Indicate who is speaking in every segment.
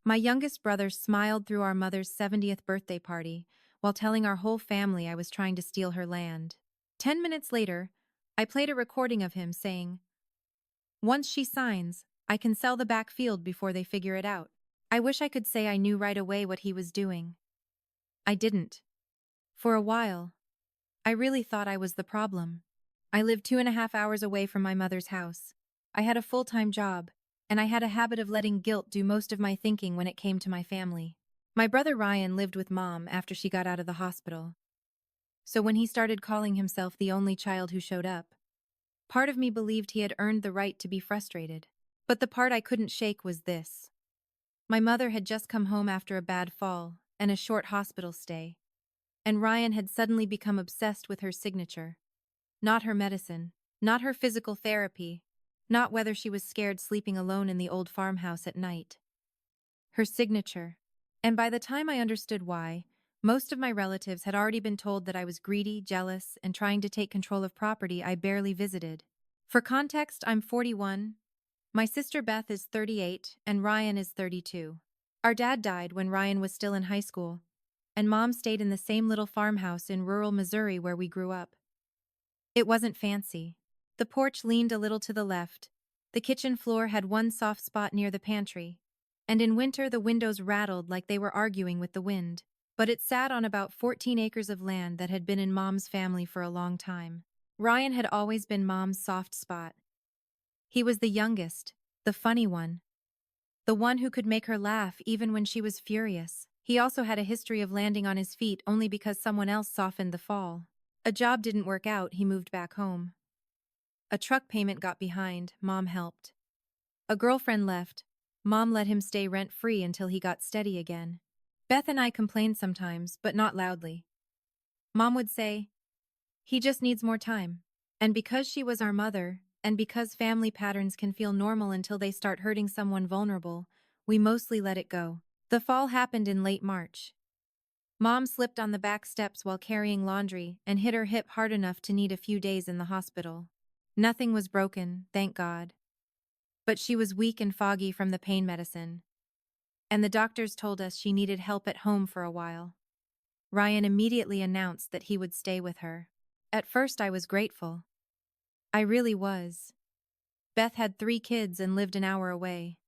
Speaker 1: My youngest brother smiled through our mother's 70th birthday party while telling our whole family I was trying to steal her land. 10 minutes later, I played a recording of him saying, "Once she signs, I can sell the back field before they figure it out." I wish I could say I knew right away what he was doing. I didn't. For a while, I really thought I was the problem. I lived 2.5 hours away from my mother's house. I had a full-time job, and I had a habit of letting guilt do most of my thinking when it came to my family. My brother Ryan lived with Mom after she got out of the hospital. So when he started calling himself the only child who showed up, part of me believed he had earned the right to be frustrated. But the part I couldn't shake was this. My mother had just come home after a bad fall and a short hospital stay, and Ryan had suddenly become obsessed with her signature. Not her medicine, not her physical therapy, not whether she was scared sleeping alone in the old farmhouse at night. Her signature. And by the time I understood why, most of my relatives had already been told that I was greedy, jealous, and trying to take control of property I barely visited. For context, I'm 41. My sister Beth is 38, and Ryan is 32. Our dad died when Ryan was still in high school, and Mom stayed in the same little farmhouse in rural Missouri where we grew up. It wasn't fancy. The porch leaned a little to the left. The kitchen floor had one soft spot near the pantry, and in winter the windows rattled like they were arguing with the wind. But it sat on about 14 acres of land that had been in Mom's family for a long time. Ryan had always been Mom's soft spot. He was the youngest, the funny one, the one who could make her laugh even when she was furious. He also had a history of landing on his feet only because someone else softened the fall. A job didn't work out, he moved back home. A truck payment got behind, Mom helped. A girlfriend left, Mom let him stay rent-free until he got steady again. Beth and I complained sometimes, but not loudly. Mom would say, "He just needs more time." And because she was our mother, and because family patterns can feel normal until they start hurting someone vulnerable, we mostly let it go. The fall happened in late March. Mom slipped on the back steps while carrying laundry and hit her hip hard enough to need a few days in the hospital. Nothing was broken, thank God. But she was weak and foggy from the pain medicine, and the doctors told us she needed help at home for a while. Ryan immediately announced that he would stay with her. At first I was grateful. I really was. Beth had 3 kids and lived an hour away.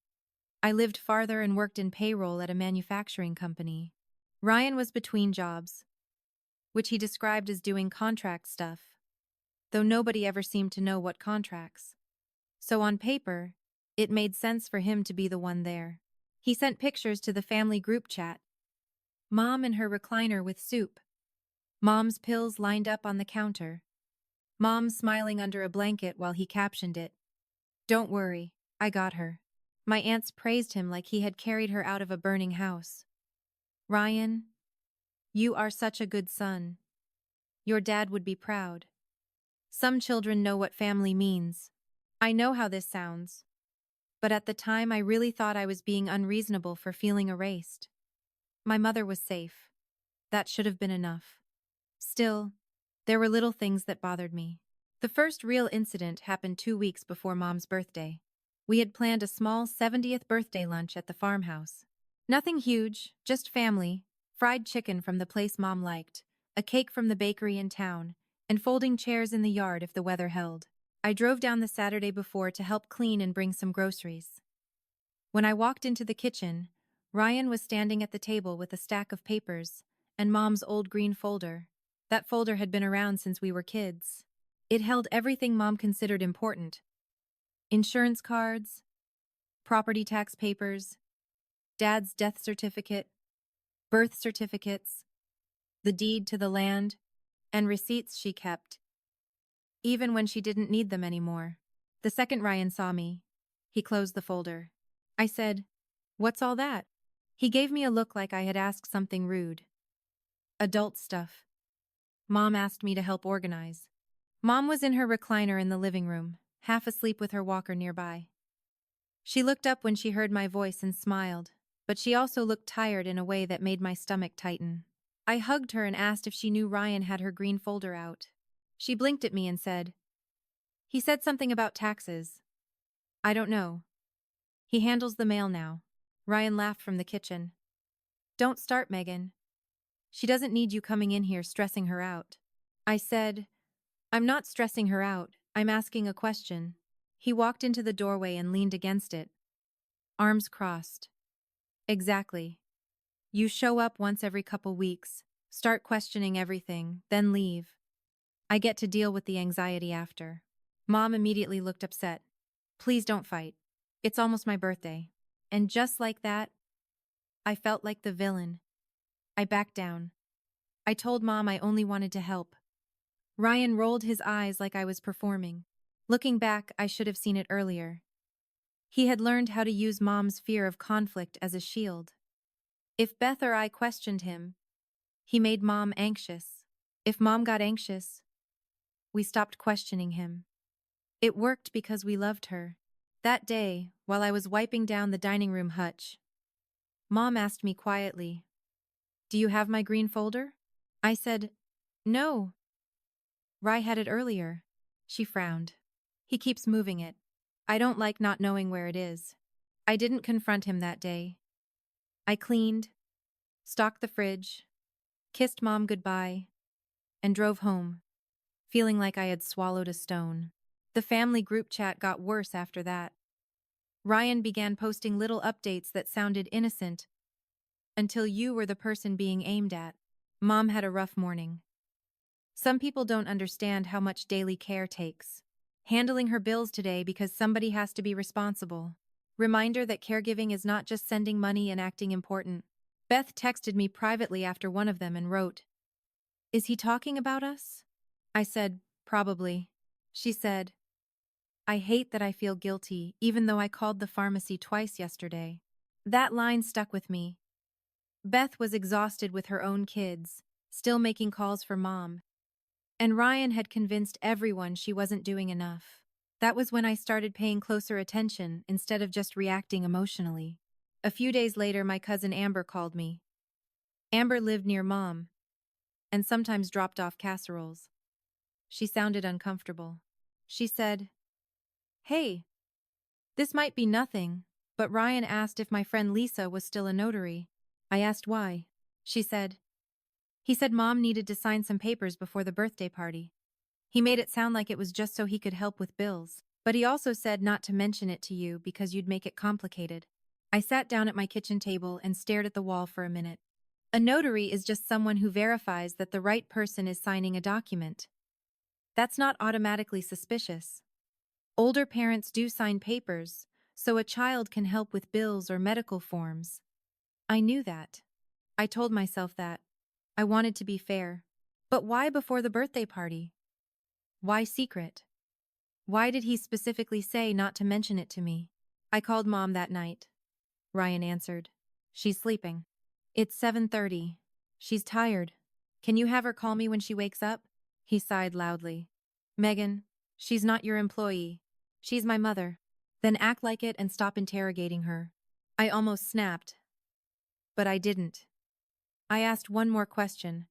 Speaker 1: I lived farther and worked in payroll at a manufacturing company. Ryan was between jobs, which he described as doing contract stuff, though nobody ever seemed to know what contracts. So on paper, it made sense for him to be the one there. He sent pictures to the family group chat. Mom in her recliner with soup. Mom's pills lined up on the counter. Mom smiling under a blanket while he captioned it, "Don't worry, I got her." My aunts praised him like he had carried her out of a burning house. "Ryan, you are such a good son. Your dad would be proud." Some children know what family means. I know how this sounds, but at the time I really thought I was being unreasonable for feeling erased. My mother was safe. That should have been enough. Still, there were little things that bothered me. The first real incident happened 2 weeks before Mom's birthday. We had planned a small 70th birthday lunch at the farmhouse. Nothing huge, just family, fried chicken from the place Mom liked, a cake from the bakery in town, and folding chairs in the yard if the weather held. I drove down the Saturday before to help clean and bring some groceries. When I walked into the kitchen, Ryan was standing at the table with a stack of papers and Mom's old green folder. That folder had been around since we were kids. It held everything Mom considered important. Insurance cards, property tax papers, Dad's death certificate, birth certificates, the deed to the land, and receipts she kept, even when she didn't need them anymore. The second Ryan saw me, he closed the folder. I said, "What's all that?" He gave me a look like I had asked something rude. "Adult stuff. Mom asked me to help organize." Mom was in her recliner in the living room, half asleep with her walker nearby. She looked up when she heard my voice and smiled, but she also looked tired in a way that made my stomach tighten. I hugged her and asked if she knew Ryan had her green folder out. She blinked at me and said, "He said something about taxes." "I don't know. He handles the mail now." Ryan laughed from the kitchen. Don't start, Megan. She doesn't need you coming in here stressing her out. I said, I'm not stressing her out, I'm asking a question. He walked into the doorway and leaned against it, arms crossed. Exactly. You show up once every couple weeks, start questioning everything, then leave. I get to deal with the anxiety after. Mom immediately looked upset. Please don't fight. It's almost my birthday. And just like that, I felt like the villain. I backed down. I told Mom I only wanted to help. Ryan rolled his eyes like I was performing. Looking back, I should have seen it earlier. He had learned how to use Mom's fear of conflict as a shield. If Beth or I questioned him, he made Mom anxious. If Mom got anxious, we stopped questioning him. It worked because we loved her. That day, while I was wiping down the dining room hutch, Mom asked me quietly, Do you have my green folder? I said, No. Rye had it earlier. She frowned. He keeps moving it. I don't like not knowing where it is. I didn't confront him that day. I cleaned, stocked the fridge, kissed Mom goodbye, and drove home, feeling like I had swallowed a stone. The family group chat got worse after that. Ryan began posting little updates that sounded innocent until you were the person being aimed at. Mom had a rough morning. Some people don't understand how much daily care takes. Handling her bills today because somebody has to be responsible. Reminder that caregiving is not just sending money and acting important. Beth texted me privately after one of them and wrote, Is he talking about us? I said, Probably. She said, I hate that I feel guilty, even though I called the pharmacy twice yesterday. That line stuck with me. Beth was exhausted with her own kids, still making calls for Mom. And Ryan had convinced everyone she wasn't doing enough. That was when I started paying closer attention instead of just reacting emotionally. A few days later, my cousin Amber called me. Amber lived near Mom, and sometimes dropped off casseroles. She sounded uncomfortable. She said, Hey, this might be nothing, but Ryan asked if my friend Lisa was still a notary. I asked why. She said, He said Mom needed to sign some papers before the birthday party. He made it sound like it was just so he could help with bills, but he also said not to mention it to you because you'd make it complicated. I sat down at my kitchen table and stared at the wall for a minute. A notary is just someone who verifies that the right person is signing a document. That's not automatically suspicious. Older parents do sign papers, so a child can help with bills or medical forms. I knew that. I told myself that. I wanted to be fair. But why before the birthday party? Why secret? Why did he specifically say not to mention it to me? I called Mom that night. Ryan answered. She's sleeping. It's 7:30. She's tired. Can you have her call me when she wakes up? He sighed loudly. Megan, she's not your employee. She's my mother. Then act like it and stop interrogating her. I almost snapped. But I didn't. I asked one more question.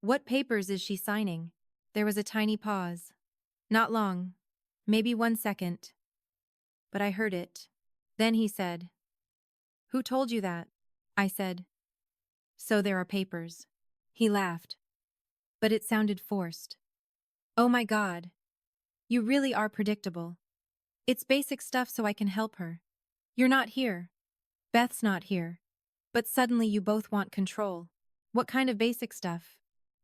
Speaker 1: What papers is she signing? There was a tiny pause. Not long. Maybe 1 second. But I heard it. Then he said, Who told you that? I said, So there are papers. He laughed. But it sounded forced. Oh my God. You really are predictable. It's basic stuff so I can help her. You're not here. Beth's not here. But suddenly you both want control. What kind of basic stuff?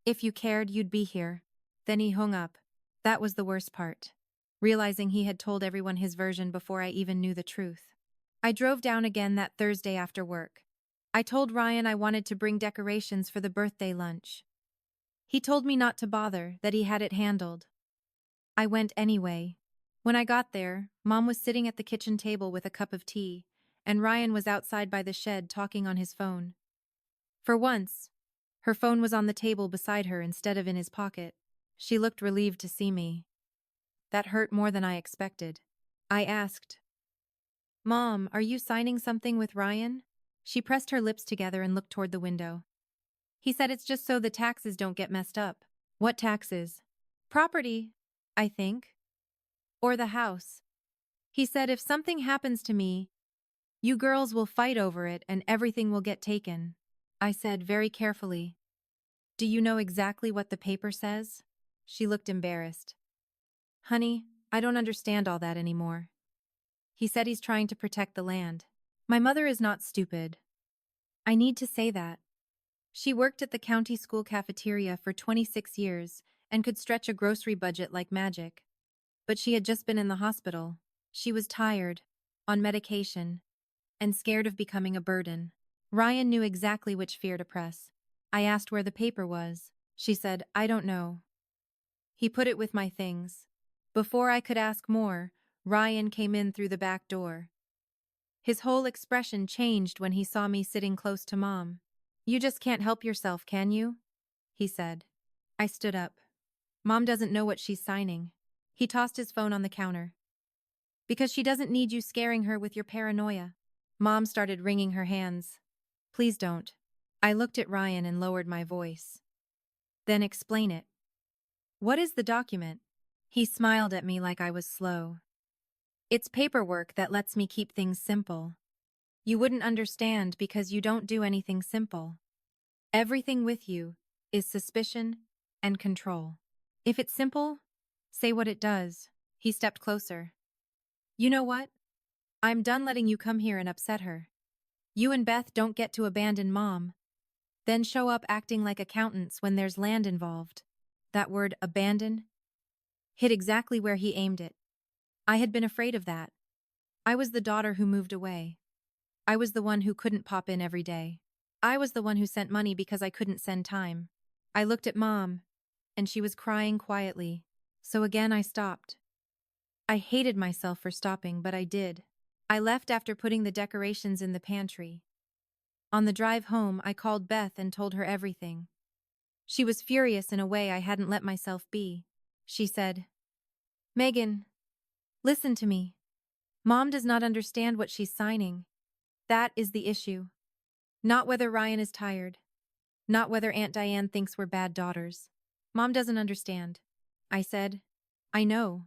Speaker 1: If you cared, you'd be here. Then he hung up. That was the worst part. Realizing he had told everyone his version before I even knew the truth. I drove down again that Thursday after work. I told Ryan I wanted to bring decorations for the birthday lunch. He told me not to bother, that he had it handled. I went anyway. When I got there, Mom was sitting at the kitchen table with a cup of tea, and Ryan was outside by the shed talking on his phone. For once, her phone was on the table beside her instead of in his pocket. She looked relieved to see me. That hurt more than I expected. I asked, Mom, are you signing something with Ryan? She pressed her lips together and looked toward the window. He said it's just so the taxes don't get messed up. What taxes? Property, I think. Or the house. He said if something happens to me, You girls will fight over it and everything will get taken. I said very carefully. Do you know exactly what the paper says? She looked embarrassed. Honey, I don't understand all that anymore. He said he's trying to protect the land. My mother is not stupid. I need to say that. She worked at the county school cafeteria for 26 years and could stretch a grocery budget like magic. But she had just been in the hospital. She was tired, on medication, and scared of becoming a burden. Ryan knew exactly which fear to press. I asked where the paper was. She said, I don't know. He put it with my things. Before I could ask more, Ryan came in through the back door. His whole expression changed when he saw me sitting close to Mom. You just can't help yourself, can you? He said. I stood up. Mom doesn't know what she's signing. He tossed his phone on the counter. Because she doesn't need you scaring her with your paranoia. Mom started wringing her hands. Please don't. I looked at Ryan and lowered my voice. Then explain it. What is the document? He smiled at me like I was slow. It's paperwork that lets me keep things simple. You wouldn't understand because you don't do anything simple. Everything with you is suspicion and control. If it's simple, say what it does. He stepped closer. You know what? I'm done letting you come here and upset her. You and Beth don't get to abandon Mom, then show up acting like accountants when there's land involved. That word, abandon, hit exactly where he aimed it. I had been afraid of that. I was the daughter who moved away. I was the one who couldn't pop in every day. I was the one who sent money because I couldn't send time. I looked at Mom, and she was crying quietly. So again I stopped. I hated myself for stopping, but I did. I left after putting the decorations in the pantry. On the drive home, I called Beth and told her everything. She was furious in a way I hadn't let myself be. She said, Megan, listen to me. Mom does not understand what she's signing. That is the issue. Not whether Ryan is tired. Not whether Aunt Diane thinks we're bad daughters. Mom doesn't understand. I said, I know.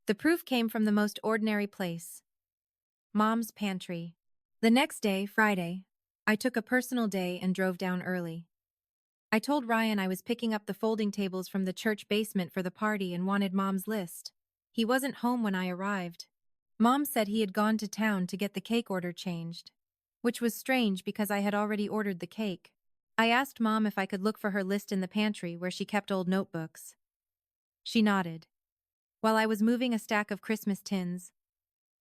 Speaker 1: The proof came from the most ordinary place. Mom's pantry. The next day, Friday, I took a personal day and drove down early. I told Ryan I was picking up the folding tables from the church basement for the party and wanted Mom's list. He wasn't home when I arrived. Mom said he had gone to town to get the cake order changed, which was strange because I had already ordered the cake. I asked Mom if I could look for her list in the pantry where she kept old notebooks. She nodded. While I was moving a stack of Christmas tins,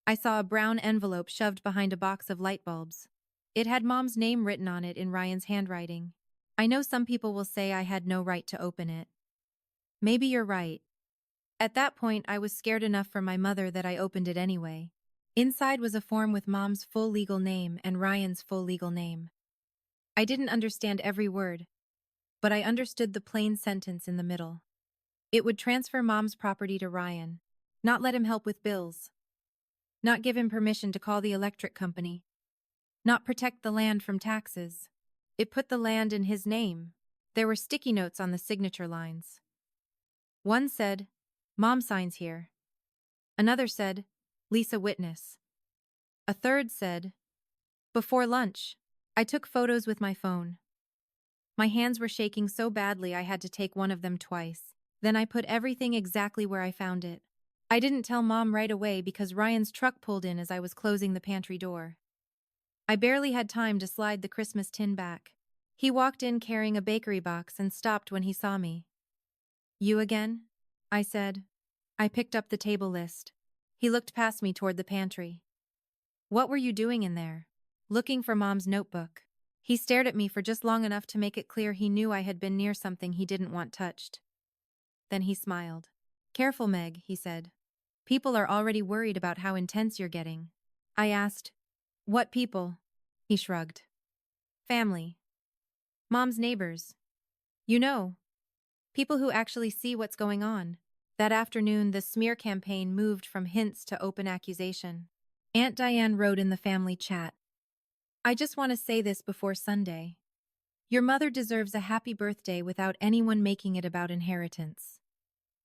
Speaker 1: I saw a brown envelope shoved behind a box of light bulbs. It had Mom's name written on it in Ryan's handwriting. I know some people will say I had no right to open it. Maybe you're right. At that point, I was scared enough for my mother that I opened it anyway. Inside was a form with Mom's full legal name and Ryan's full legal name. I didn't understand every word, but I understood the plain sentence in the middle. It would transfer Mom's property to Ryan, not let him help with bills, not give him permission to call the electric company, not protect the land from taxes. It put the land in his name. There were sticky notes on the signature lines. One said, Mom signs here. Another said, Lisa witness. A third said, before lunch. I took photos with my phone. My hands were shaking so badly I had to take one of them twice. Then I put everything exactly where I found it. I didn't tell Mom right away because Ryan's truck pulled in as I was closing the pantry door. I barely had time to slide the Christmas tin back. He walked in carrying a bakery box and stopped when he saw me. You again? I said. I picked up the table list. He looked past me toward the pantry. What were you doing in there? Looking for Mom's notebook. He stared at me for just long enough to make it clear he knew I had been near something he didn't want touched. Then he smiled. Careful, Meg, he said. People are already worried about how intense you're getting. I asked, what people? He shrugged. Family. Mom's neighbors. You know, people who actually see what's going on. That afternoon, the smear campaign moved from hints to open accusation. Aunt Diane wrote in the family chat, I just want to say this before Sunday. Your mother deserves a happy birthday without anyone making it about inheritance.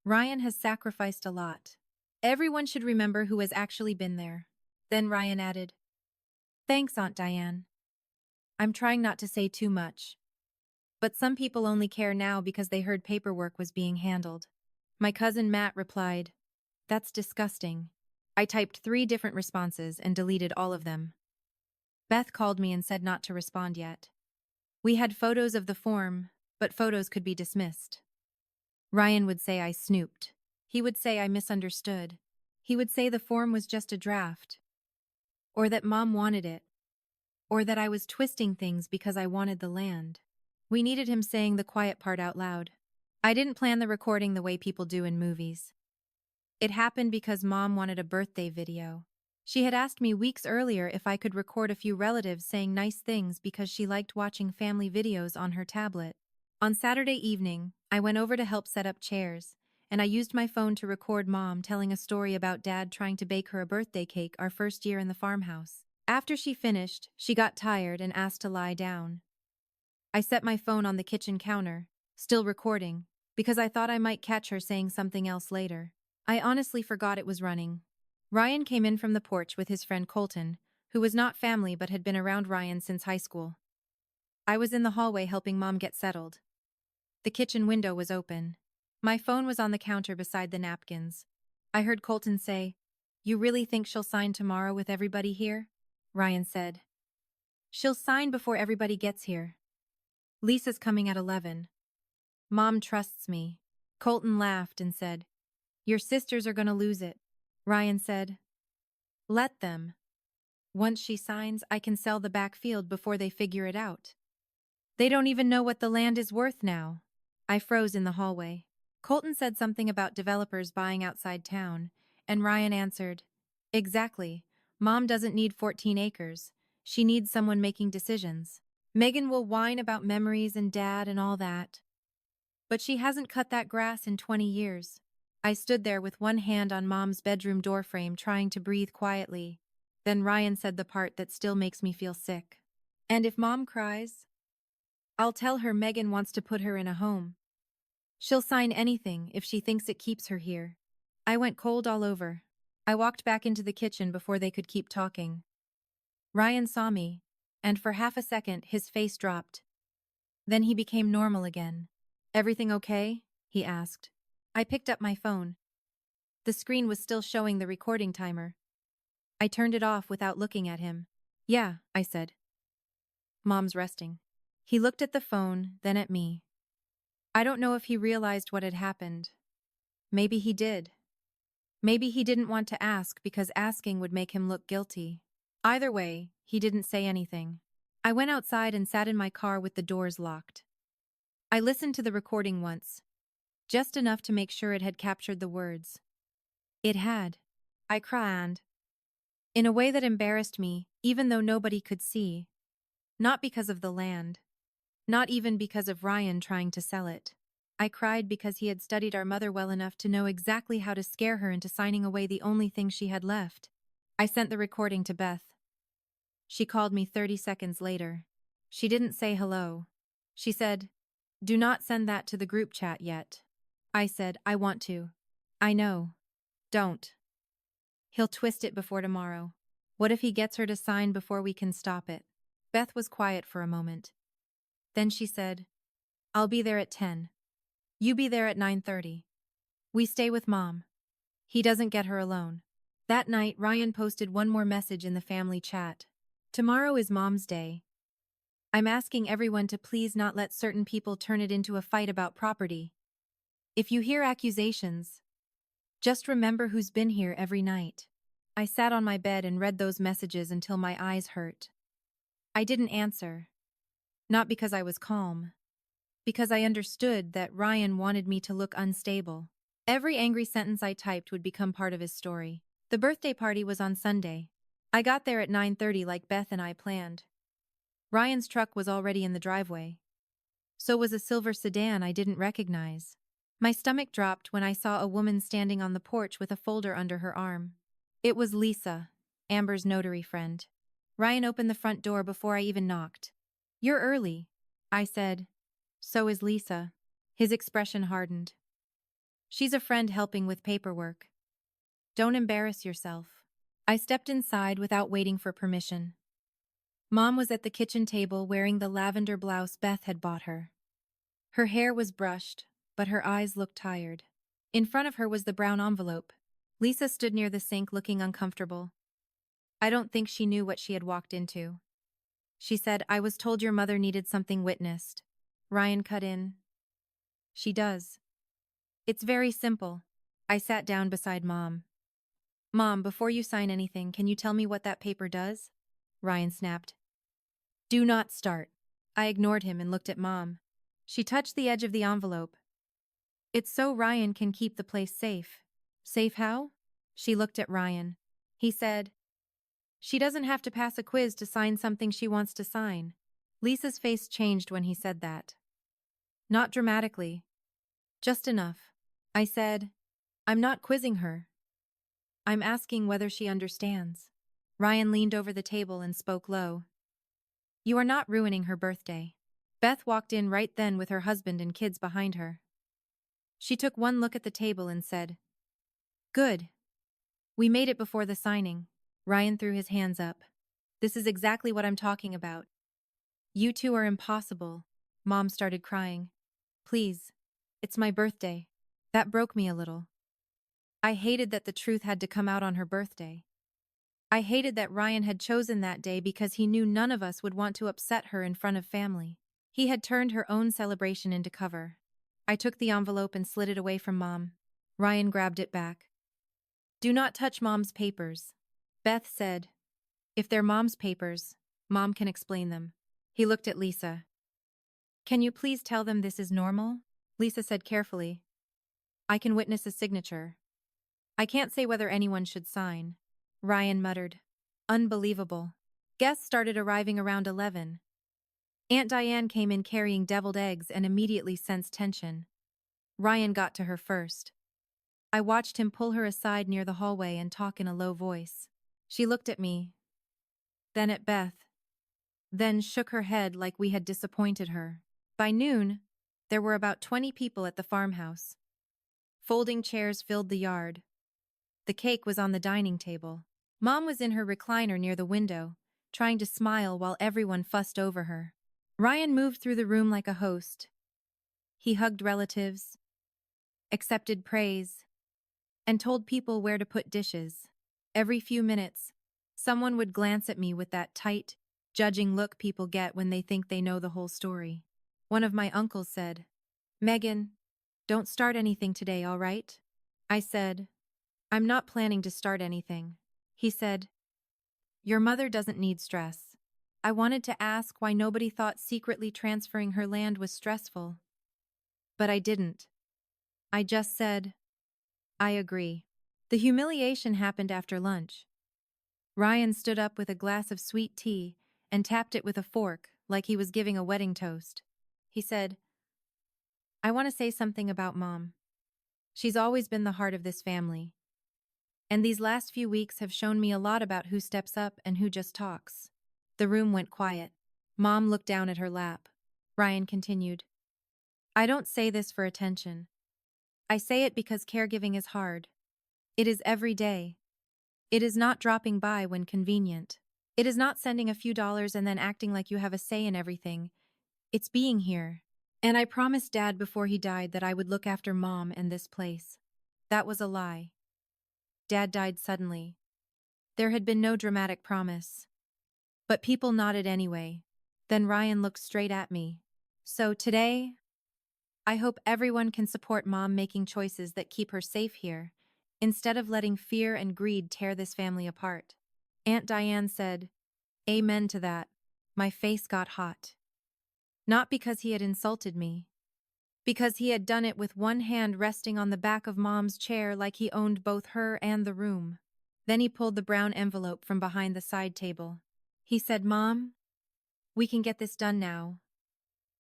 Speaker 1: Ryan has sacrificed a lot. Everyone should remember who has actually been there. Then Ryan added, Thanks, Aunt Diane. I'm trying not to say too much. But some people only care now because they heard paperwork was being handled. My cousin Matt replied, "That's disgusting." I typed 3 different responses and deleted all of them. Beth called me and said not to respond yet. We had photos of the form, but photos could be dismissed. Ryan would say I snooped. He would say I misunderstood. He would say the form was just a draft. Or that Mom wanted it. Or that I was twisting things because I wanted the land. We needed him saying the quiet part out loud. I didn't plan the recording the way people do in movies. It happened because Mom wanted a birthday video. She had asked me weeks earlier if I could record a few relatives saying nice things because she liked watching family videos on her tablet. On Saturday evening, I went over to help set up chairs, and I used my phone to record Mom telling a story about Dad trying to bake her a birthday cake our first year in the farmhouse. After she finished, she got tired and asked to lie down. I set my phone on the kitchen counter, still recording, because I thought I might catch her saying something else later. I honestly forgot it was running. Ryan came in from the porch with his friend Colton, who was not family but had been around Ryan since high school. I was in the hallway helping Mom get settled. The kitchen window was open. My phone was on the counter beside the napkins. I heard Colton say, "You really think she'll sign tomorrow with everybody here?" Ryan said, "She'll sign before everybody gets here. Lisa's coming at 11. Mom trusts me." Colton laughed and said, "Your sisters are gonna lose it." Ryan said, "Let them. Once she signs, I can sell the backfield before they figure it out. They don't even know what the land is worth now." I froze in the hallway. Colton said something about developers buying outside town, and Ryan answered, "Exactly. Mom doesn't need 14 acres. She needs someone making decisions. Megan will whine about memories and Dad and all that. But she hasn't cut that grass in 20 years. I stood there with one hand on Mom's bedroom doorframe trying to breathe quietly. Then Ryan said the part that still makes me feel sick. "And if Mom cries, I'll tell her Megan wants to put her in a home. She'll sign anything if she thinks it keeps her here." I went cold all over. I walked back into the kitchen before they could keep talking. Ryan saw me, and for half a second his face dropped. Then he became normal again. "Everything okay?" he asked. I picked up my phone. The screen was still showing the recording timer. I turned it off without looking at him. "Yeah," I said. "Mom's resting." He looked at the phone, then at me. I don't know if he realized what had happened. Maybe he did. Maybe he didn't want to ask because asking would make him look guilty. Either way, he didn't say anything. I went outside and sat in my car with the doors locked. I listened to the recording once, just enough to make sure it had captured the words. It had. I cried. In a way that embarrassed me, even though nobody could see. Not because of the land. Not even because of Ryan trying to sell it. I cried because he had studied our mother well enough to know exactly how to scare her into signing away the only thing she had left. I sent the recording to Beth. She called me 30 seconds later. She didn't say hello. She said, "Do not send that to the group chat yet." I said, "I want to." "I know. Don't. He'll twist it before tomorrow. What if he gets her to sign before we can stop it?" Beth was quiet for a moment. Then she said, "I'll be there at 10. You be there at 9:30. We stay with Mom. He doesn't get her alone." That night, Ryan posted one more message in the family chat. "Tomorrow is Mom's Day. I'm asking everyone to please not let certain people turn it into a fight about property. If you hear accusations, just remember who's been here every night." I sat on my bed and read those messages until my eyes hurt. I didn't answer. Not because I was calm. Because I understood that Ryan wanted me to look unstable. Every angry sentence I typed would become part of his story. The birthday party was on Sunday. I got there at 9:30 like Beth and I planned. Ryan's truck was already in the driveway. So was a silver sedan I didn't recognize. My stomach dropped when I saw a woman standing on the porch with a folder under her arm. It was Lisa, Amber's notary friend. Ryan opened the front door before I even knocked. "You're early," I said. "So is Lisa." His expression hardened. "She's a friend helping with paperwork. Don't embarrass yourself." I stepped inside without waiting for permission. Mom was at the kitchen table wearing the lavender blouse Beth had bought her. Her hair was brushed, but her eyes looked tired. In front of her was the brown envelope. Lisa stood near the sink looking uncomfortable. I don't think she knew what she had walked into. She said, "I was told your mother needed something witnessed." Ryan cut in. "She does. It's very simple." I sat down beside Mom. "Mom, before you sign anything, can you tell me what that paper does?" Ryan snapped. "Do not start." I ignored him and looked at Mom. She touched the edge of the envelope. "It's so Ryan can keep the place safe." "Safe how?" She looked at Ryan. He said, "She doesn't have to pass a quiz to sign something she wants to sign." Lisa's face changed when he said that. Not dramatically. Just enough. I said, "I'm not quizzing her. I'm asking whether she understands." Ryan leaned over the table and spoke low. "You are not ruining her birthday." Beth walked in right then with her husband and kids behind her. She took one look at the table and said, "Good. We made it before the signing." Ryan threw his hands up. "This is exactly what I'm talking about. You two are impossible." Mom started crying. "Please. It's my birthday." That broke me a little. I hated that the truth had to come out on her birthday. I hated that Ryan had chosen that day because he knew none of us would want to upset her in front of family. He had turned her own celebration into cover. I took the envelope and slid it away from Mom. Ryan grabbed it back. "Do not touch Mom's papers." Beth said, "If they're Mom's papers, Mom can explain them." He looked at Lisa. "Can you please tell them this is normal?" Lisa said carefully, "I can witness a signature. I can't say whether anyone should sign." Ryan muttered, "Unbelievable." Guests started arriving around 11. Aunt Diane came in carrying deviled eggs and immediately sensed tension. Ryan got to her first. I watched him pull her aside near the hallway and talk in a low voice. She looked at me, then at Beth, then shook her head like we had disappointed her. By noon, there were about 20 people at the farmhouse. Folding chairs filled the yard. The cake was on the dining table. Mom was in her recliner near the window, trying to smile while everyone fussed over her. Ryan moved through the room like a host. He hugged relatives, accepted praise, and told people where to put dishes. Every few minutes, someone would glance at me with that tight, judging look people get when they think they know the whole story. One of my uncles said, "Megan, don't start anything today, all right?" I said, "I'm not planning to start anything." He said, "Your mother doesn't need stress." I wanted to ask why nobody thought secretly transferring her land was stressful. But I didn't. I just said, "I agree." The humiliation happened after lunch. Ryan stood up with a glass of sweet tea and tapped it with a fork like he was giving a wedding toast. He said, "I want to say something about Mom. She's always been the heart of this family. And these last few weeks have shown me a lot about who steps up and who just talks." The room went quiet. Mom looked down at her lap. Ryan continued, "I don't say this for attention. I say it because caregiving is hard. It is every day. It is not dropping by when convenient. It is not sending a few dollars and then acting like you have a say in everything. It's being here. And I promised Dad before he died that I would look after Mom and this place. That was a lie. Dad died suddenly. There had been no dramatic promise. But people nodded anyway. Then Ryan looked straight at me. So today, I hope everyone can support Mom making choices that keep her safe here, instead of letting fear and greed tear this family apart." Aunt Diane said, "Amen to that." My face got hot. Not because he had insulted me. Because he had done it with one hand resting on the back of Mom's chair like he owned both her and the room. Then he pulled the brown envelope from behind the side table. He said, "Mom, we can get this done now.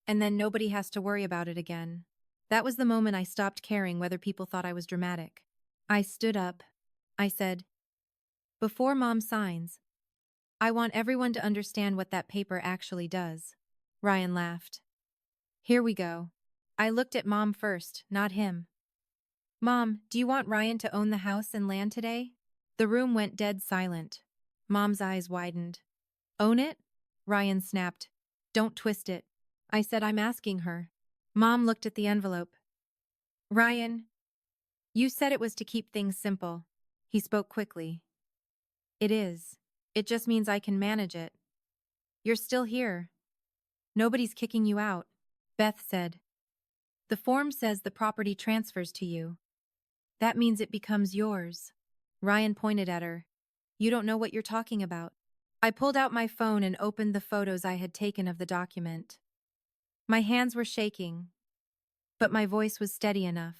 Speaker 1: And then nobody has to worry about it again." That was the moment I stopped caring whether people thought I was dramatic. I stood up. I said, "Before Mom signs, I want everyone to understand what that paper actually does." Ryan laughed. "Here we go." I looked at Mom first, not him. "Mom, do you want Ryan to own the house and land today?" The room went dead silent. Mom's eyes widened. "Own it?" Ryan snapped. Don't twist it. I said I'm asking her. Mom looked at the envelope. Ryan, you said it was to keep things simple. He spoke quickly. It is. It just means I can manage it. You're still here. Nobody's kicking you out, Beth said. The form says the property transfers to you. That means it becomes yours. Ryan pointed at her. You don't know what you're talking about. I pulled out my phone and opened the photos I had taken of the document. My hands were shaking, but my voice was steady enough.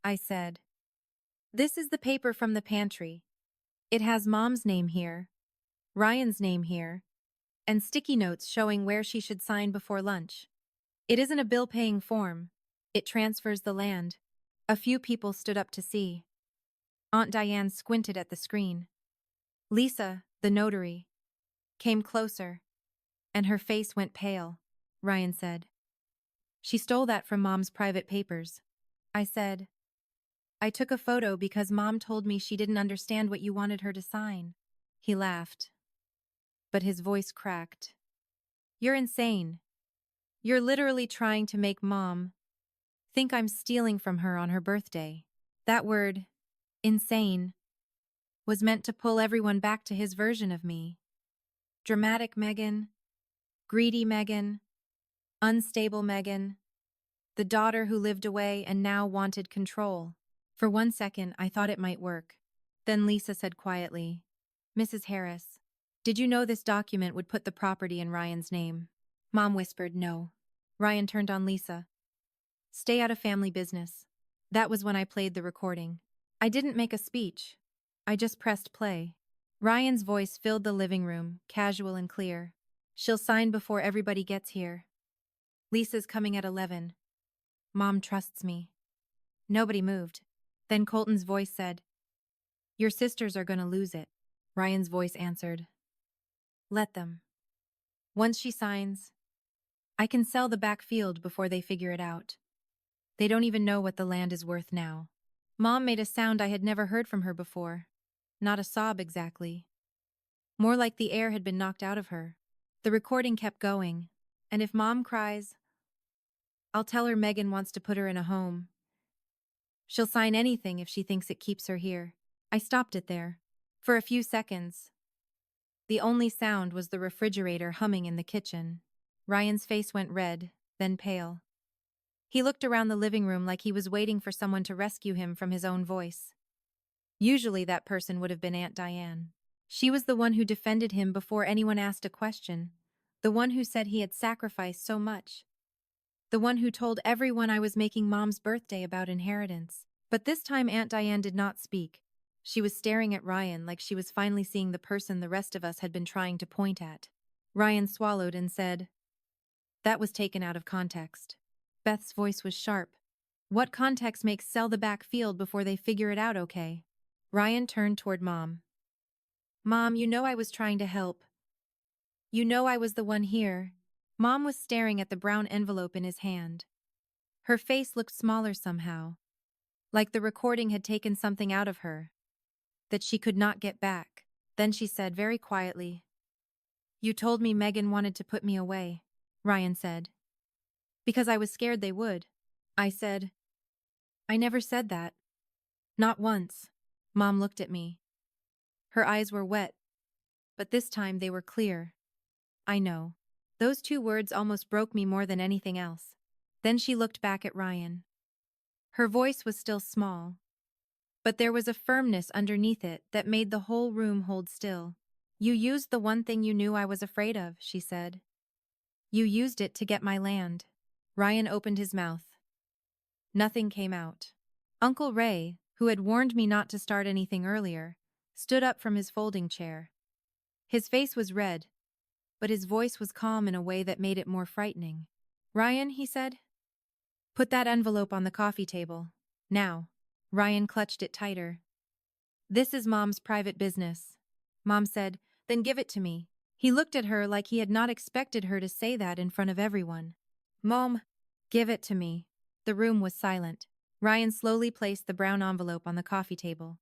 Speaker 1: I said, This is the paper from the pantry. It has Mom's name here, Ryan's name here, and sticky notes showing where she should sign before lunch. It isn't a bill-paying form. It transfers the land. A few people stood up to see. Aunt Diane squinted at the screen. Lisa, the notary, came closer, and her face went pale. Ryan said, She stole that from Mom's private papers. I said, I took a photo because Mom told me she didn't understand what you wanted her to sign. He laughed, but his voice cracked. You're insane. You're literally trying to make Mom think I'm stealing from her on her birthday. That word, insane, was meant to pull everyone back to his version of me. Dramatic Megan, greedy Megan, unstable Megan, the daughter who lived away and now wanted control. For 1 second, I thought it might work. Then Lisa said quietly, Mrs. Harris, did you know this document would put the property in Ryan's name? Mom whispered, no. Ryan turned on Lisa. Stay out of family business. That was when I played the recording. I didn't make a speech. I just pressed play. Ryan's voice filled the living room, casual and clear. She'll sign before everybody gets here. Lisa's coming at 11. Mom trusts me. Nobody moved. Then Colton's voice said, Your sisters are gonna lose it. Ryan's voice answered, Let them. Once she signs, I can sell the back field before they figure it out. They don't even know what the land is worth now. Mom made a sound I had never heard from her before. Not a sob exactly. More like the air had been knocked out of her. The recording kept going, and if Mom cries, I'll tell her Megan wants to put her in a home. She'll sign anything if she thinks it keeps her here. I stopped it there. For a few seconds. The only sound was the refrigerator humming in the kitchen. Ryan's face went red, then pale. He looked around the living room like he was waiting for someone to rescue him from his own voice. Usually that person would have been Aunt Diane. She was the one who defended him before anyone asked a question, the one who said he had sacrificed so much, the one who told everyone I was making Mom's birthday about inheritance. But this time Aunt Diane did not speak. She was staring at Ryan like she was finally seeing the person the rest of us had been trying to point at. Ryan swallowed and said, That was taken out of context. Beth's voice was sharp. What context makes sell the back field before they figure it out okay? Ryan turned toward Mom. Mom, you know I was trying to help. You know I was the one here. Mom was staring at the brown envelope in his hand. Her face looked smaller somehow, like the recording had taken something out of her that she could not get back. Then she said very quietly, You told me Megan wanted to put me away, Ryan said. Because I was scared they would. I said, I never said that. Not once. Mom looked at me. Her eyes were wet, but this time they were clear. I know. Those 2 words almost broke me more than anything else. Then she looked back at Ryan. Her voice was still small, but there was a firmness underneath it that made the whole room hold still. You used the one thing you knew I was afraid of, she said. You used it to get my land. Ryan opened his mouth. Nothing came out. Uncle Ray, who had warned me not to start anything earlier, stood up from his folding chair. His face was red, but his voice was calm in a way that made it more frightening. Ryan, he said, put that envelope on the coffee table. Now. Ryan clutched it tighter. This is Mom's private business. Mom said, then give it to me. He looked at her like he had not expected her to say that in front of everyone. Mom, give it to me. The room was silent. Ryan slowly placed the brown envelope on the coffee table.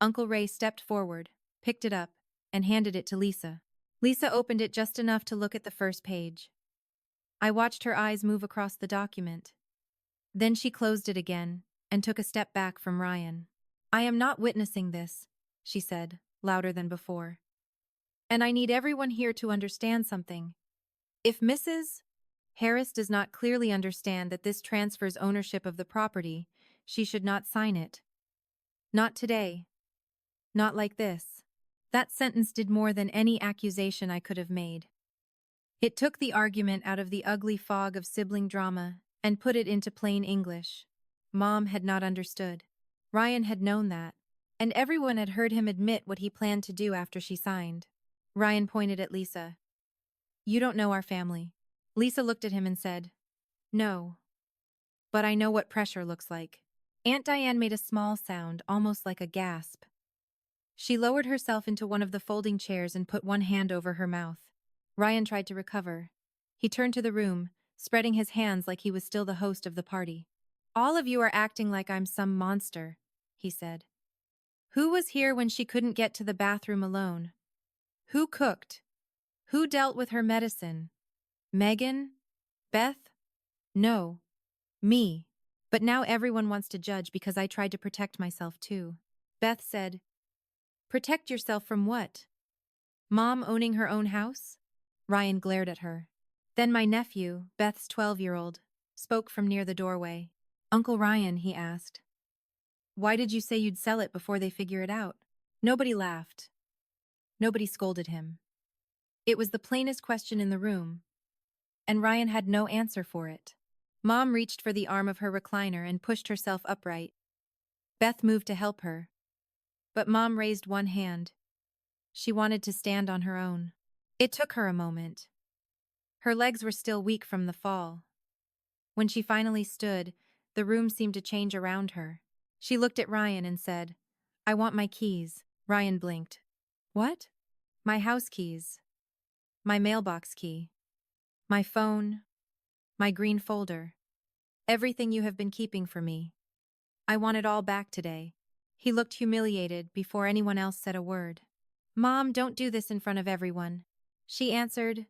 Speaker 1: Uncle Ray stepped forward, picked it up, and handed it to Lisa. Lisa opened it just enough to look at the first page. I watched her eyes move across the document. Then she closed it again and took a step back from Ryan. I am not witnessing this, she said, louder than before. And I need everyone here to understand something. If Mrs. Harris does not clearly understand that this transfers ownership of the property, she should not sign it. Not today. Not like this. That sentence did more than any accusation I could have made. It took the argument out of the ugly fog of sibling drama and put it into plain English. Mom had not understood. Ryan had known that, and everyone had heard him admit what he planned to do after she signed. Ryan pointed at Lisa. You don't know our family. Lisa looked at him and said, No. But I know what pressure looks like. Aunt Diane made a small sound, almost like a gasp. She lowered herself into one of the folding chairs and put one hand over her mouth. Ryan tried to recover. He turned to the room, spreading his hands like he was still the host of the party. All of you are acting like I'm some monster, he said. Who was here when she couldn't get to the bathroom alone? Who cooked? Who dealt with her medicine? Megan? Beth? No. Me. But now everyone wants to judge because I tried to protect myself too. Beth said, Protect yourself from what? Mom owning her own house? Ryan glared at her. Then my nephew, Beth's 12-year-old, spoke from near the doorway. Uncle Ryan, he asked. Why did you say you'd sell it before they figure it out? Nobody laughed. Nobody scolded him. It was the plainest question in the room, and Ryan had no answer for it. Mom reached for the arm of her recliner and pushed herself upright. Beth moved to help her, but Mom raised one hand. She wanted to stand on her own. It took her a moment. Her legs were still weak from the fall. When she finally stood, the room seemed to change around her. She looked at Ryan and said, I want my keys. Ryan blinked. What? My house keys. My mailbox key. My phone. My green folder. Everything you have been keeping for me. I want it all back today. He looked humiliated before anyone else said a word. Mom, don't do this in front of everyone. She answered,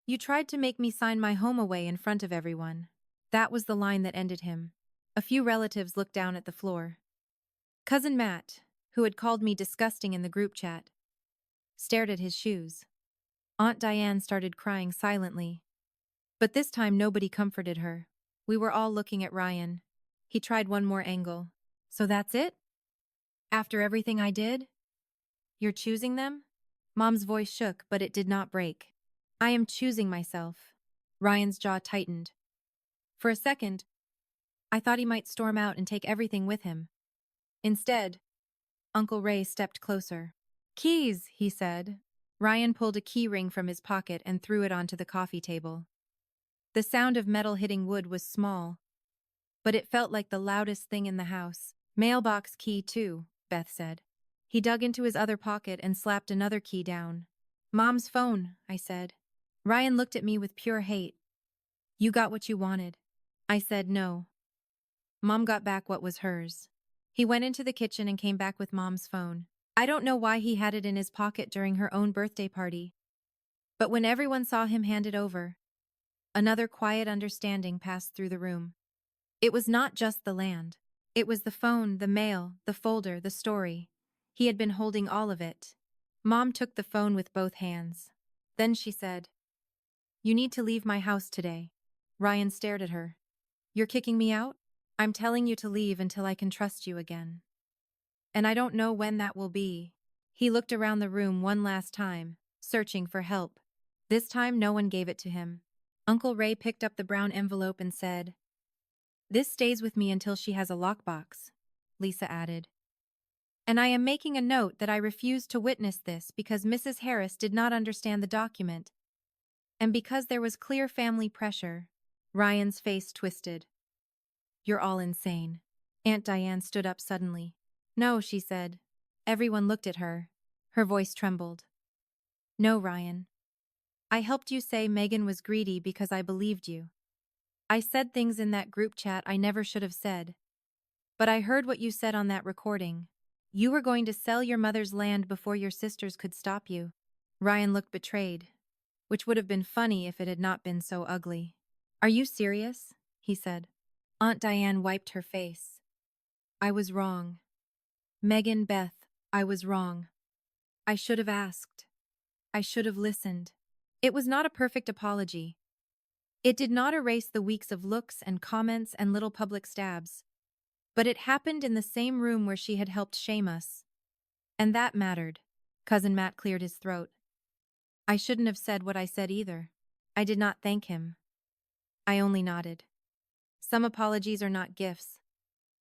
Speaker 1: You tried to make me sign my home away in front of everyone. That was the line that ended him. A few relatives looked down at the floor. Cousin Matt, who had called me disgusting in the group chat, stared at his shoes. Aunt Diane started crying silently. But this time nobody comforted her. We were all looking at Ryan. He tried one more angle. So that's it? After everything I did? You're choosing them? Mom's voice shook, but it did not break. I am choosing myself. Ryan's jaw tightened. For a second, I thought he might storm out and take everything with him. Instead, Uncle Ray stepped closer. Keys, he said. Ryan pulled a key ring from his pocket and threw it onto the coffee table. The sound of metal hitting wood was small, but it felt like the loudest thing in the house. Mailbox key, too, Beth said. He dug into his other pocket and slapped another key down. Mom's phone, I said. Ryan looked at me with pure hate. You got what you wanted. I said no. Mom got back what was hers. He went into the kitchen and came back with Mom's phone. I don't know why he had it in his pocket during her own birthday party. But when everyone saw him hand it over, another quiet understanding passed through the room. It was not just the land. It was the phone, the mail, the folder, the story. He had been holding all of it. Mom took the phone with both hands. Then she said, You need to leave my house today. Ryan stared at her. You're kicking me out? I'm telling you to leave until I can trust you again. And I don't know when that will be. He looked around the room one last time, searching for help. This time no one gave it to him. Uncle Ray picked up the brown envelope and said, This stays with me until she has a lockbox, Lisa added. And I am making a note that I refuse to witness this because Mrs. Harris did not understand the document. And because there was clear family pressure. Ryan's face twisted. You're all insane. Aunt Diane stood up suddenly. No, she said. Everyone looked at her. Her voice trembled. No, Ryan. I helped you say Megan was greedy because I believed you. I said things in that group chat I never should have said. But I heard what you said on that recording. You were going to sell your mother's land before your sisters could stop you. Ryan looked betrayed, which would have been funny if it had not been so ugly. Are you serious? He said. Aunt Diane wiped her face. I was wrong. Megan, Beth, I was wrong. I should have asked. I should have listened. It was not a perfect apology. It did not erase the weeks of looks and comments and little public stabs. But it happened in the same room where she had helped shame us. And that mattered. Cousin Matt cleared his throat. I shouldn't have said what I said either. I did not thank him. I only nodded. Some apologies are not gifts.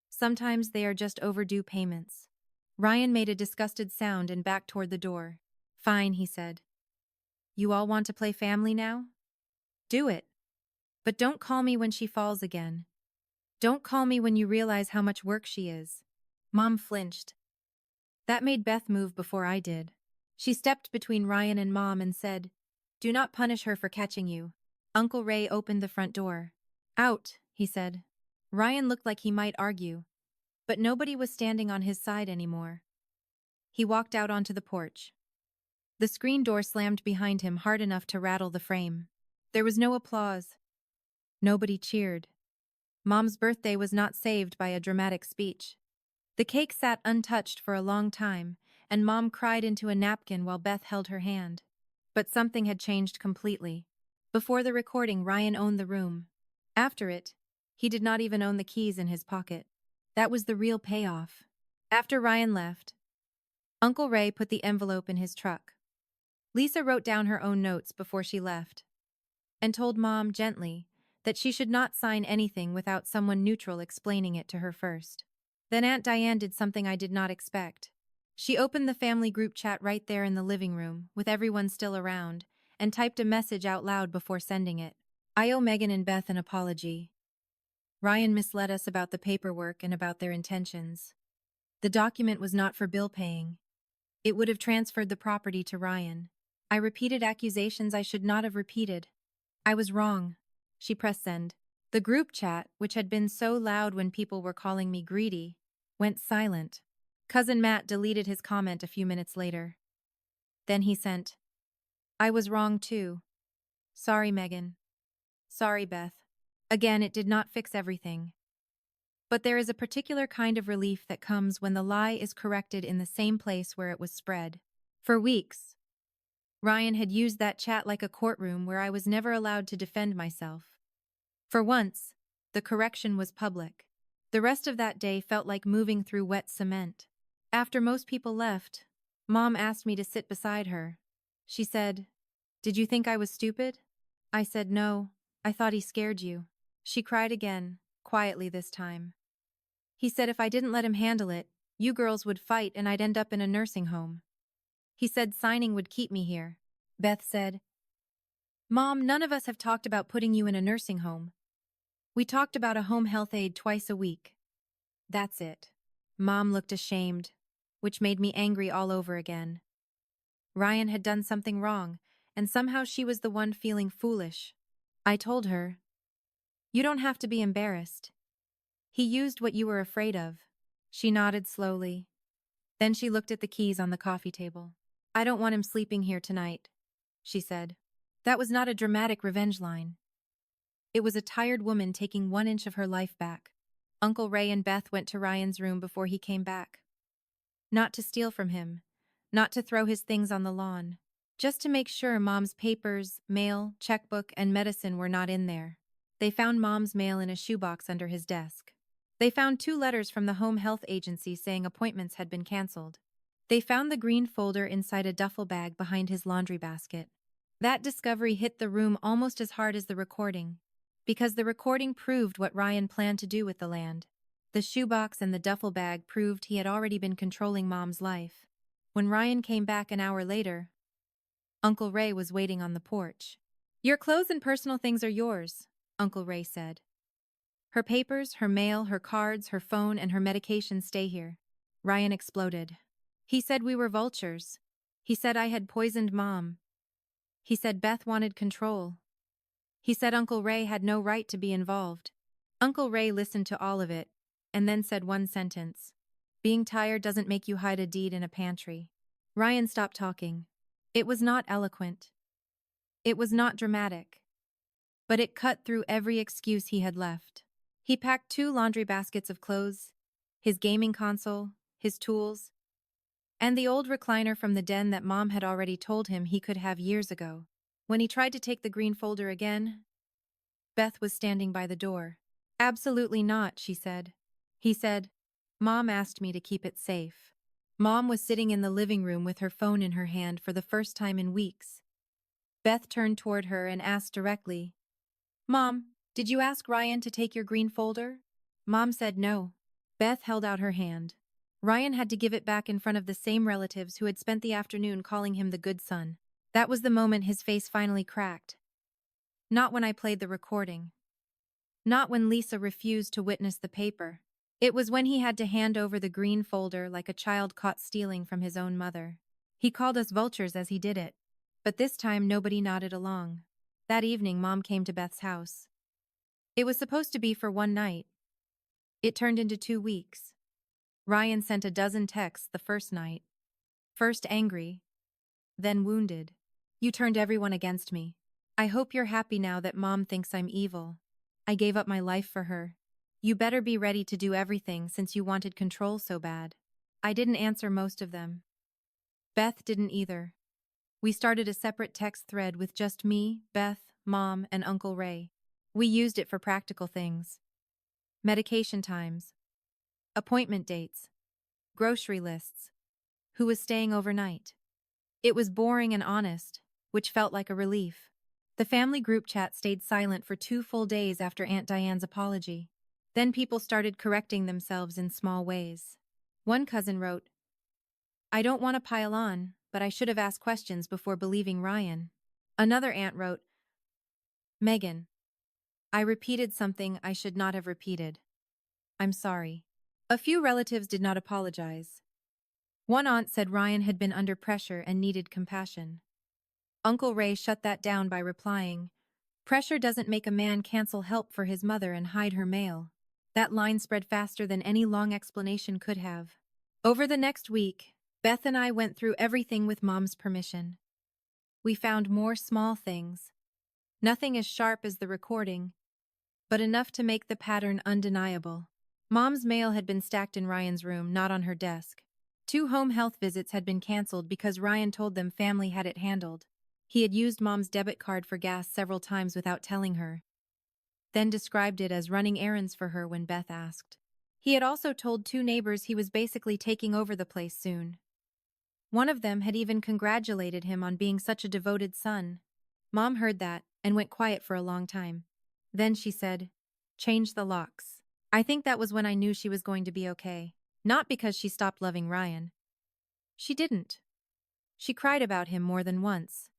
Speaker 1: Sometimes they are just overdue payments. Ryan made a disgusted sound and backed toward the door. Fine, he said. You all want to play family now? Do it. But don't call me when she falls again. Don't call me when you realize how much work she is. Mom flinched. That made Beth move before I did. She stepped between Ryan and Mom and said, Do not punish her for catching you. Uncle Ray opened the front door. Out, he said. Ryan looked like he might argue, but nobody was standing on his side anymore. He walked out onto the porch. The screen door slammed behind him hard enough to rattle the frame. There was no applause. Nobody cheered. Mom's birthday was not saved by a dramatic speech. The cake sat untouched for a long time, and Mom cried into a napkin while Beth held her hand. But something had changed completely. Before the recording, Ryan owned the room. After it, he did not even own the keys in his pocket. That was the real payoff. After Ryan left, Uncle Ray put the envelope in his truck. Lisa wrote down her own notes before she left and told Mom gently that she should not sign anything without someone neutral explaining it to her first. Then Aunt Diane did something I did not expect. She opened the family group chat right there in the living room, with everyone still around, and typed a message out loud before sending it. I owe Megan and Beth an apology. Ryan misled us about the paperwork and about their intentions. The document was not for bill paying. It would have transferred the property to Ryan. I repeated accusations I should not have repeated. I was wrong. She pressed send. The group chat, which had been so loud when people were calling me greedy, went silent. Cousin Matt deleted his comment a few minutes later. Then he sent, I was wrong too. Sorry, Megan. Sorry, Beth. Again, it did not fix everything. But there is a particular kind of relief that comes when the lie is corrected in the same place where it was spread. For weeks, Ryan had used that chat like a courtroom where I was never allowed to defend myself. For once, the correction was public. The rest of that day felt like moving through wet cement. After most people left, Mom asked me to sit beside her. She said, Did you think I was stupid? I said no, I thought he scared you. She cried again, quietly this time. He said if I didn't let him handle it, you girls would fight and I'd end up in a nursing home. He said signing would keep me here. Beth said, Mom, none of us have talked about putting you in a nursing home. We talked about a home health aide twice a week. That's it. Mom looked ashamed, which made me angry all over again. Ryan had done something wrong, and somehow she was the one feeling foolish. I told her, You don't have to be embarrassed. He used what you were afraid of. She nodded slowly. Then she looked at the keys on the coffee table. I don't want him sleeping here tonight, she said. That was not a dramatic revenge line. It was a tired woman taking 1 inch of her life back. Uncle Ray and Beth went to Ryan's room before he came back. Not to steal from him, not to throw his things on the lawn, just to make sure Mom's papers, mail, checkbook, and medicine were not in there. They found Mom's mail in a shoebox under his desk. They found 2 letters from the home health agency saying appointments had been canceled. They found the green folder inside a duffel bag behind his laundry basket. That discovery hit the room almost as hard as the recording, because the recording proved what Ryan planned to do with the land. The shoebox and the duffel bag proved he had already been controlling Mom's life. When Ryan came back an hour later, Uncle Ray was waiting on the porch. Your clothes and personal things are yours, Uncle Ray said. Her papers, her mail, her cards, her phone, and her medication stay here. Ryan exploded. He said we were vultures. He said I had poisoned Mom. He said Beth wanted control. He said Uncle Ray had no right to be involved. Uncle Ray listened to all of it, and then said one sentence. Being tired doesn't make you hide a deed in a pantry. Ryan stopped talking. It was not eloquent. It was not dramatic. But it cut through every excuse he had left. He packed 2 laundry baskets of clothes, his gaming console, his tools, and the old recliner from the den that Mom had already told him he could have years ago. When he tried to take the green folder again, Beth was standing by the door. "Absolutely not," she said. He said, "Mom asked me to keep it safe." Mom was sitting in the living room with her phone in her hand for the first time in weeks. Beth turned toward her and asked directly, "Mom, did you ask Ryan to take your green folder?" Mom said no. Beth held out her hand. Ryan had to give it back in front of the same relatives who had spent the afternoon calling him the good son. That was the moment his face finally cracked. Not when I played the recording. Not when Lisa refused to witness the paper. It was when he had to hand over the green folder like a child caught stealing from his own mother. He called us vultures as he did it. But this time nobody nodded along. That evening Mom came to Beth's house. It was supposed to be for one night. It turned into 2 weeks. Ryan sent a dozen texts the first night. First angry, then wounded. "You turned everyone against me. I hope you're happy now that Mom thinks I'm evil. I gave up my life for her. You better be ready to do everything since you wanted control so bad." I didn't answer most of them. Beth didn't either. We started a separate text thread with just me, Beth, Mom, and Uncle Ray. We used it for practical things. Medication times. Appointment dates. Grocery lists. Who was staying overnight. It was boring and honest, which felt like a relief. The family group chat stayed silent for 2 full days after Aunt Diane's apology. Then people started correcting themselves in small ways. One cousin wrote, "I don't want to pile on, but I should have asked questions before believing Ryan." Another aunt wrote, "Megan, I repeated something I should not have repeated. I'm sorry." A few relatives did not apologize. One aunt said Ryan had been under pressure and needed compassion. Uncle Ray shut that down by replying, "Pressure doesn't make a man cancel help for his mother and hide her mail." That line spread faster than any long explanation could have. Over the next week, Beth and I went through everything with Mom's permission. We found more small things. Nothing as sharp as the recording, but enough to make the pattern undeniable. Mom's mail had been stacked in Ryan's room, not on her desk. 2 home health visits had been canceled because Ryan told them family had it handled. He had used Mom's debit card for gas several times without telling her, then described it as running errands for her when Beth asked. He had also told 2 neighbors he was basically taking over the place soon. One of them had even congratulated him on being such a devoted son. Mom heard that and went quiet for a long time. Then she said, "Change the locks." I think that was when I knew she was going to be okay. Not because she stopped loving Ryan. She didn't. She cried about him more than once.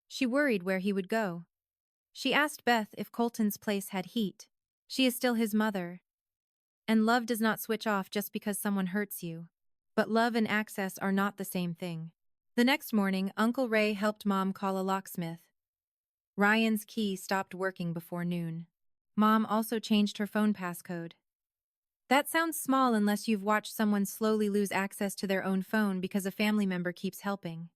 Speaker 1: She worried where he would go. She asked Beth if Colton's place had heat. She is still his mother. And love does not switch off just because someone hurts you. But love and access are not the same thing. The next morning, Uncle Ray helped Mom call a locksmith. Ryan's key stopped working before noon. Mom also changed her phone passcode. That sounds small unless you've watched someone slowly lose access to their own phone because a family member keeps helping.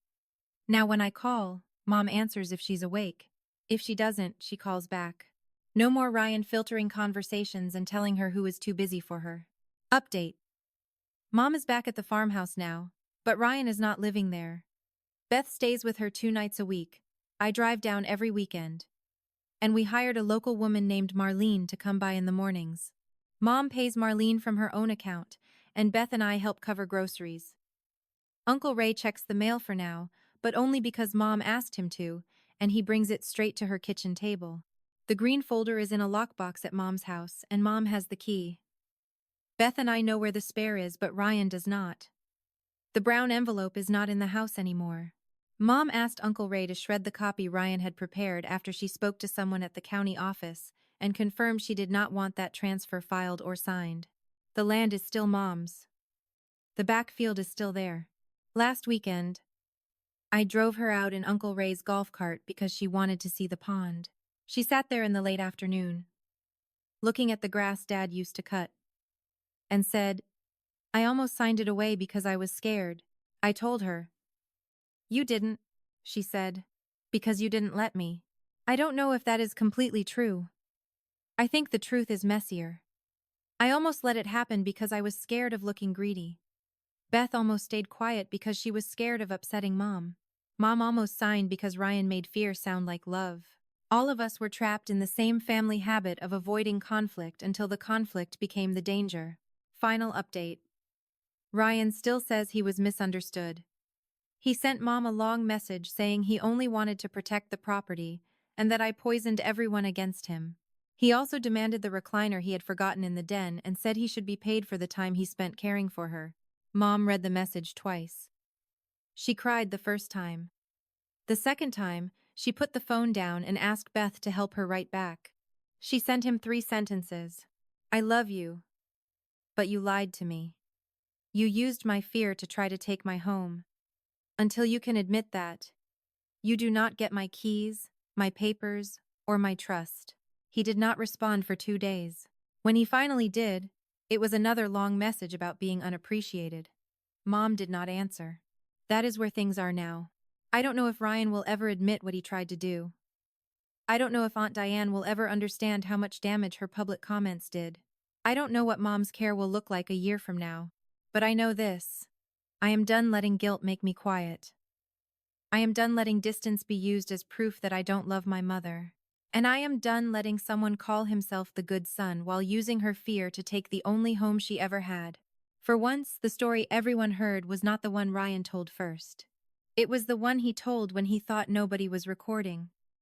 Speaker 1: Now when I call, Mom answers if she's awake. If she doesn't, she calls back. No more Ryan filtering conversations and telling her who is too busy for her. Update. Mom is back at the farmhouse now, but Ryan is not living there. Beth stays with her 2 nights a week. I drive down every weekend. And we hired a local woman named Marlene to come by in the mornings. Mom pays Marlene from her own account, and Beth and I help cover groceries. Uncle Ray checks the mail for now, but only because Mom asked him to, and he brings it straight to her kitchen table. The green folder is in a lockbox at Mom's house, and Mom has the key. Beth and I know where the spare is, but Ryan does not. The brown envelope is not in the house anymore. Mom asked Uncle Ray to shred the copy Ryan had prepared after she spoke to someone at the county office and confirmed she did not want that transfer filed or signed. The land is still Mom's. The backfield is still there. Last weekend, I drove her out in Uncle Ray's golf cart because she wanted to see the pond. She sat there in the late afternoon, looking at the grass Dad used to cut, and said, "I almost signed it away because I was scared." I told her, "You didn't." she said. Because you didn't let me. I don't know if that is completely true. I think the truth is messier. I almost let it happen because I was scared of looking greedy. Beth almost stayed quiet because she was scared of upsetting Mom. Mom almost signed because Ryan made fear sound like love. All of us were trapped in the same family habit of avoiding conflict until the conflict became the danger. Final update. Ryan still says he was misunderstood. He sent Mom a long message saying he only wanted to protect the property and that I poisoned everyone against him. He also demanded the recliner he had forgotten in the den and said he should be paid for the time he spent caring for her. Mom read the message twice. She cried the first time. The second time, she put the phone down and asked Beth to help her write back. She sent him 3 sentences. I love you, but you lied to me. You used my fear to try to take my home. Until you can admit that, you do not get my keys, my papers, or my trust. He did not respond for 2 days. When he finally did, it was another long message about being unappreciated. Mom did not answer. That is where things are now. I don't know if Ryan will ever admit what he tried to do. I don't know if Aunt Diane will ever understand how much damage her public comments did. I don't know what Mom's care will look like a year from now. But I know this. I am done letting guilt make me quiet. I am done letting distance be used as proof that I don't love my mother. And I am done letting someone call himself the good son while using her fear to take the only home she ever had. For once, the story everyone heard was not the one Ryan told first. It was the one he told when he thought nobody was recording.